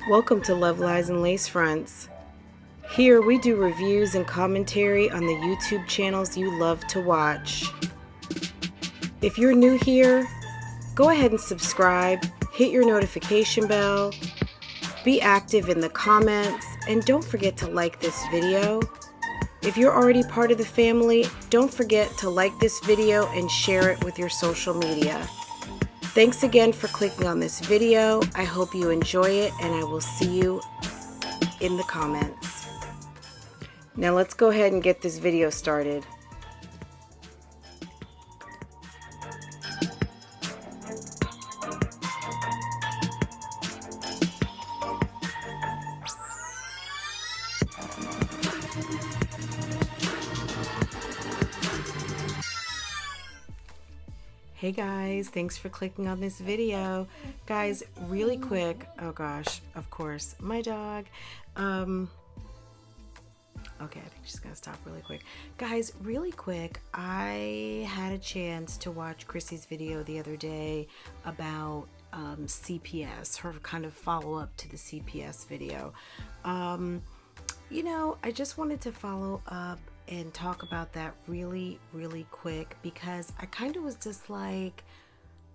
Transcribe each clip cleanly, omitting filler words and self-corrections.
Welcome to Love, Lies, and Lace Fronts. Here we do reviews and commentary on the YouTube channels you love to watch. If you're new here, go ahead and subscribe, hit your notification bell, be active in the comments, and don't forget to like this video. If you're already part of the family, don't forget to like this video and share it with your social media. Thanks again for clicking on this video. I hope you enjoy it, and I will see you in the comments. Now let's go ahead and get this video started. Hey guys, thanks for clicking on this video. Guys, really quick, oh gosh, of course, my dog. Okay, I think she's gonna stop really quick. Guys, really quick, I had a chance to watch Chrissy's video the other day about CPS, her kind of follow-up to the CPS video. You know, I just wanted to follow up and talk about that really quick because I kind of was just like,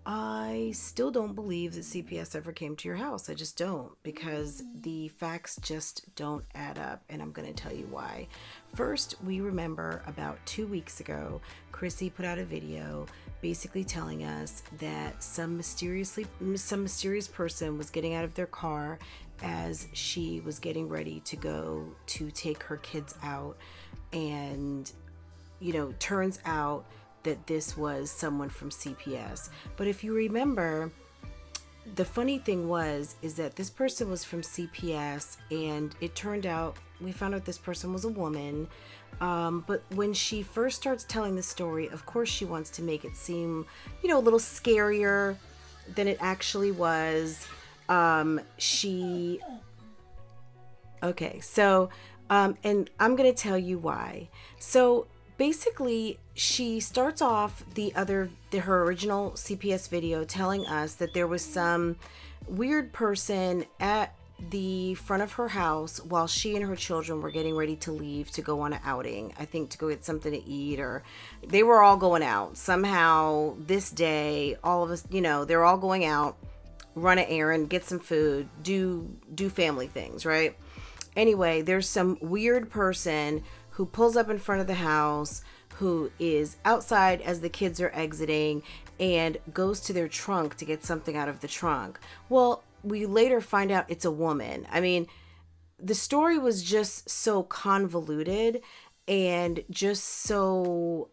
I still don't believe that CPS ever came to your house. I just don't, because the facts just don't add up, and I'm going to tell you why. First, we remember about 2 weeks ago, Chrissy put out a video basically telling us that some mysterious person was getting out of their car as she was getting ready to go to take her kids out. And, you know, turns out that this was someone from CPS. But if you remember, the funny thing is that this person was from CPS, and it turned out, we found out this person was a woman. But when she first starts telling the story, of course she wants to make it seem, you know, a little scarier than it actually was. And I'm going to tell you why. So basically, she starts off her original CPS video telling us that there was some weird person at the front of her house while she and her children were getting ready to leave to go on an outing. I think to go get something to eat, or they were all going out. Somehow this day, all of us, you know, they're all going out, run an errand, get some food, do family things, right? Anyway, there's some weird person who pulls up in front of the house, who is outside as the kids are exiting, and goes to their trunk to get something out of the trunk. Well, we later find out it's a woman. I mean, the story was just so convoluted and just so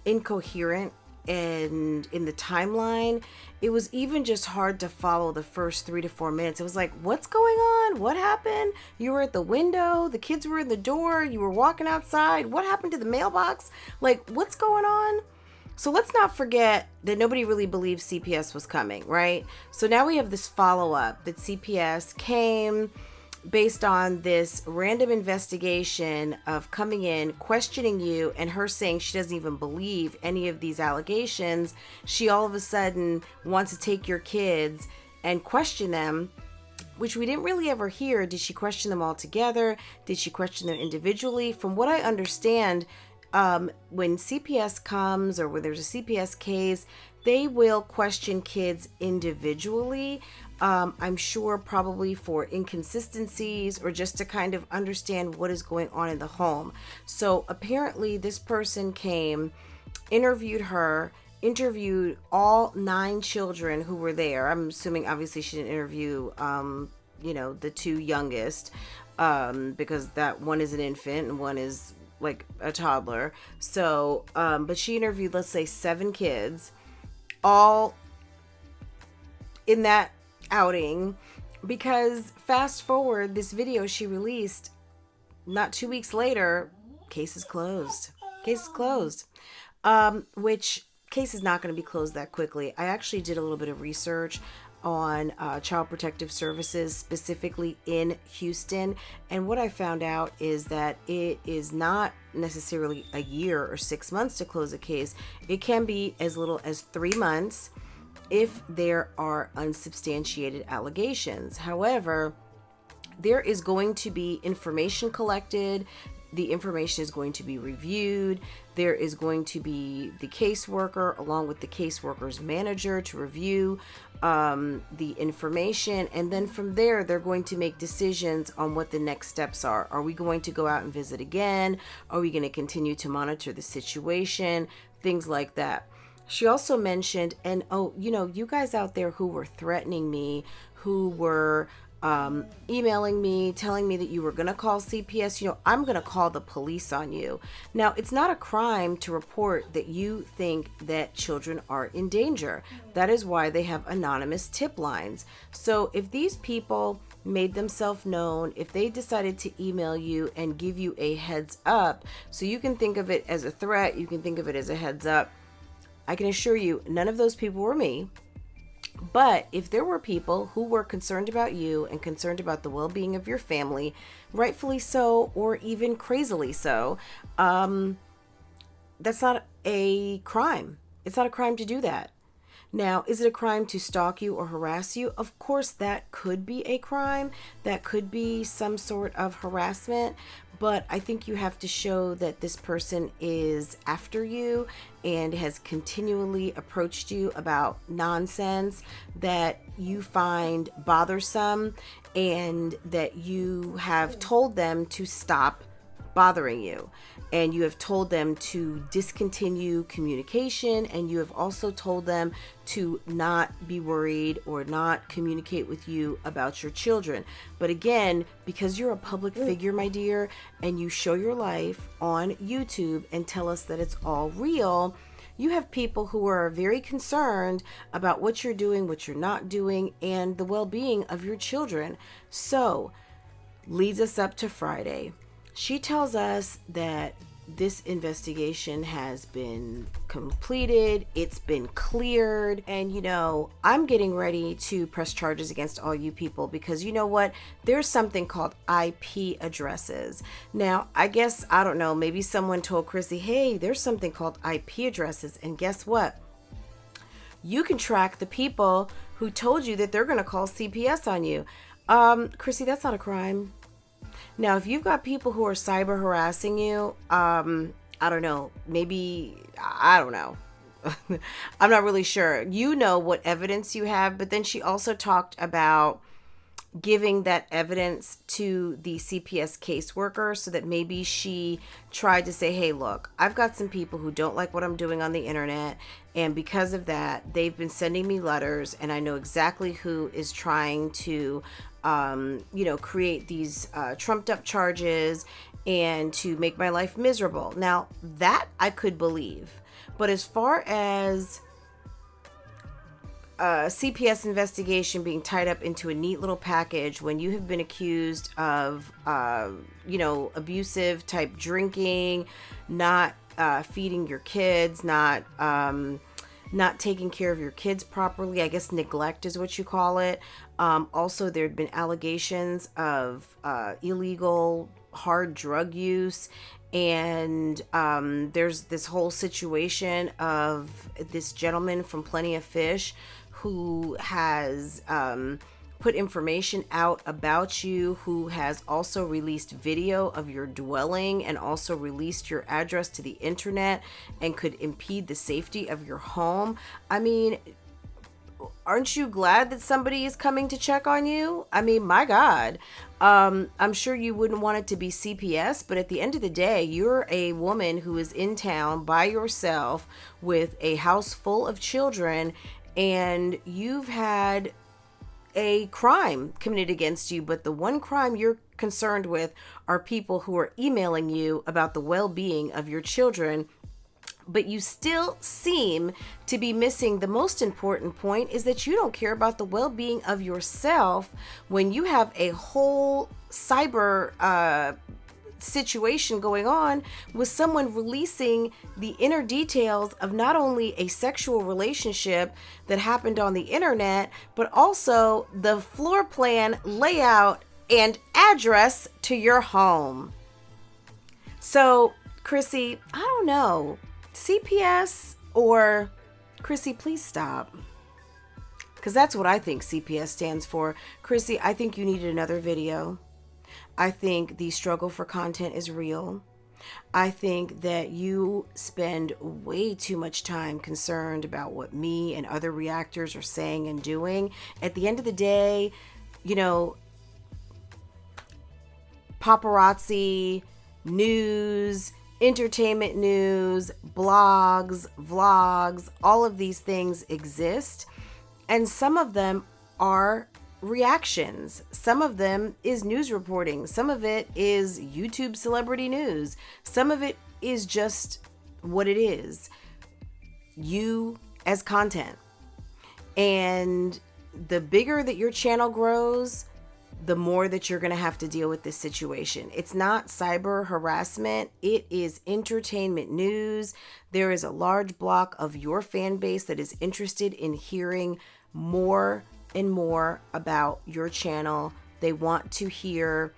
incoherent. And in the timeline, it was even just hard to follow the first 3 to 4 minutes. It was like, what's going on? What happened? You were at the window, the kids were in the door, you were walking outside. What happened to the mailbox? Like, what's going on? So let's not forget that nobody really believed CPS was coming, right? So now we have this follow-up that CPS came based on this random investigation of coming in, questioning you, and her saying she doesn't even believe any of these allegations. She all of a sudden wants to take your kids and question them, which we didn't really ever hear. Did she question them all together? Did she question them individually? From what I understand, when CPS comes, or when there's a CPS case, they will question kids individually. I'm sure probably for inconsistencies or just to kind of understand what is going on in the home. So apparently this person came, interviewed all 9 children who were there. I'm assuming obviously she didn't interview, you know, the 2 youngest, because that one is an infant and one is like a toddler. So, but she interviewed, let's say 7 kids, all in that outing, because fast forward this video she released not 2 weeks later, case is closed. Which case is not going to be closed that quickly. I actually did a little bit of research on Child Protective Services, specifically in Houston, and what I found out is that it is not necessarily a year or 6 months to close a case. It can be as little as 3 months. if there are unsubstantiated allegations. However, there is going to be information collected. The information is going to be reviewed. There is going to be the caseworker along with the caseworker's manager to review the information. And then from there, they're going to make decisions on what the next steps are. Are we going to go out and visit again? Are we going to continue to monitor the situation? Things like that. She also mentioned, and you guys out there who were threatening me, who were emailing me, telling me that you were going to call CPS, I'm going to call the police on you. Now, it's not a crime to report that you think that children are in danger. That is why they have anonymous tip lines. So if these people made themselves known, if they decided to email you and give you a heads up, so you can think of it as a threat, you can think of it as a heads up, I can assure you none of those people were me. But if there were people who were concerned about you and concerned about the well-being of your family, rightfully so, or even crazily so, that's not a crime. It's not a crime to do that. Now, is it a crime to stalk you or harass you? Of course, that could be a crime. That could be some sort of harassment. But I think you have to show that this person is after you and has continually approached you about nonsense that you find bothersome, and that you have told them to stop bothering you, and you have told them to discontinue communication, and you have also told them to not be worried or not communicate with you about your children. But again, because you're a public figure, my dear, and you show your life on YouTube and tell us that it's all real, you have people who are very concerned about what you're doing, what you're not doing, and the well-being of your children. So, leads us up to Friday. She tells us that this investigation has been completed, it's been cleared, and I'm getting ready to press charges against all you people, because you know what? There's something called IP addresses. Now, I guess, I don't know, maybe someone told Chrissy, hey, there's something called IP addresses, and guess what? You can track the people who told you that they're going to call CPS on you. Chrissy, that's not a crime. Now, if you've got people who are cyber harassing you, I don't know, maybe, I don't know. I'm not really sure. You know what evidence you have, but then she also talked about giving that evidence to the CPS caseworker, so that maybe she tried to say, hey, look, I've got some people who don't like what I'm doing on the internet, and because of that, they've been sending me letters, and I know exactly who is trying to create these trumped up charges and to make my life miserable. Now, that I could believe. But as far as CPS investigation being tied up into a neat little package when you have been accused of, abusive type drinking, not feeding your kids, not taking care of your kids properly, I guess neglect is what you call it. Also, there had been allegations of illegal hard drug use, and there's this whole situation of this gentleman from Plenty of Fish who has put information out about you, who has also released video of your dwelling and also released your address to the internet and could impede the safety of your home. I mean, aren't you glad that somebody is coming to check on you? I mean, my God. I'm sure you wouldn't want it to be CPS, but at the end of the day, you're a woman who is in town by yourself with a house full of children, and you've had a crime committed against you, but the one crime you're concerned with are people who are emailing you about the well-being of your children. But you still seem to be missing the most important point, is that you don't care about the well-being of yourself when you have a whole cyber situation going on with someone releasing the inner details of not only a sexual relationship that happened on the internet, but also the floor plan, layout, and address to your home. So, Chrissy, I don't know. CPS or Chrissy, please stop. because that's what I think CPS stands for. Chrissy, I think you needed another video. I think the struggle for content is real. I think that you spend way too much time concerned about what me and other reactors are saying and doing. At the end of the day, you know, paparazzi, news, entertainment news, blogs, vlogs, all of these things exist. And some of them are reactions. Some of them is news reporting. Some of it is YouTube celebrity news. Some of it is just what it is. You as content. And the bigger that your channel grows, the more that you're going to have to deal with this situation. It's not cyber harassment. It is entertainment news. There is a large block of your fan base that is interested in hearing more and more about your channel. They want to hear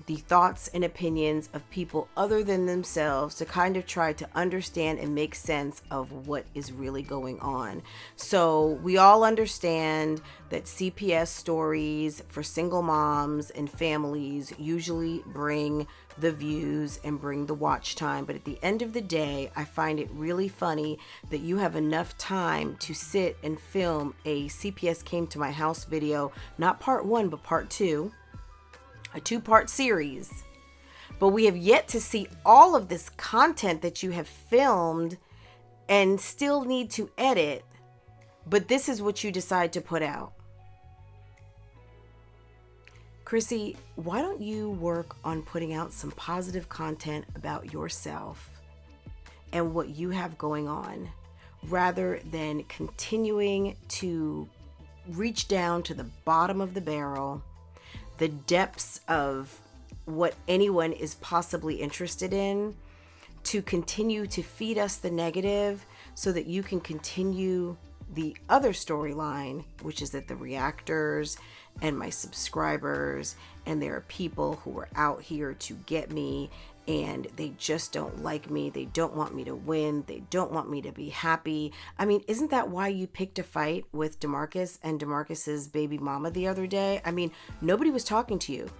the thoughts and opinions of people other than themselves to kind of try to understand and make sense of what is really going on. So we all understand that CPS stories for single moms and families usually bring the views and bring the watch time. But at the end of the day, I find it really funny that you have enough time to sit and film a CPS Came to My House video, not part 1, but part 2. A 2-part series, but we have yet to see all of this content that you have filmed and still need to edit, but this is what you decide to put out. Chrissy, why don't you work on putting out some positive content about yourself and what you have going on, rather than continuing to reach down to the bottom of the barrel, the depths of what anyone is possibly interested in, to continue to feed us the negative so that you can continue the other storyline, which is that the reactors and my subscribers, and there are people who are out here to get me, and they just don't like me. They don't want me to win. They don't want me to be happy. I mean, isn't that why you picked a fight with DeMarcus and DeMarcus's baby mama the other day? I mean, nobody was talking to you.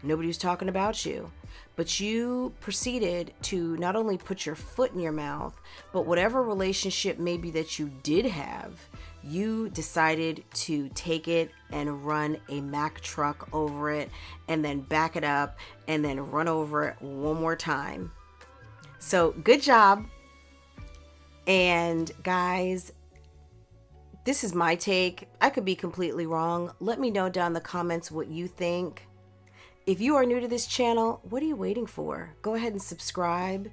Nobody was talking about you. But you proceeded to not only put your foot in your mouth, but whatever relationship maybe that you did have, you decided to take it and run a Mack truck over it, and then back it up and then run over it one more time. So good job. And guys, this is my take. I could be completely wrong. Let me know down in the comments what you think. If you are new to this channel, what are you waiting for? Go ahead and subscribe,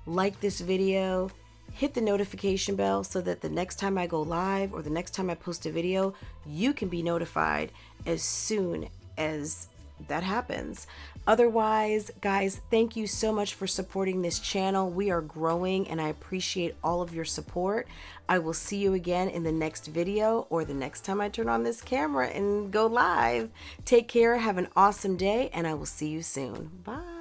like this video, hit the notification bell so that the next time I go live or the next time I post a video, you can be notified as soon as that happens. Otherwise, guys, thank you so much for supporting this channel. We are growing and I appreciate all of your support. I will see you again in the next video or the next time I turn on this camera and go live. Take care, have an awesome day, and I will see you soon. Bye.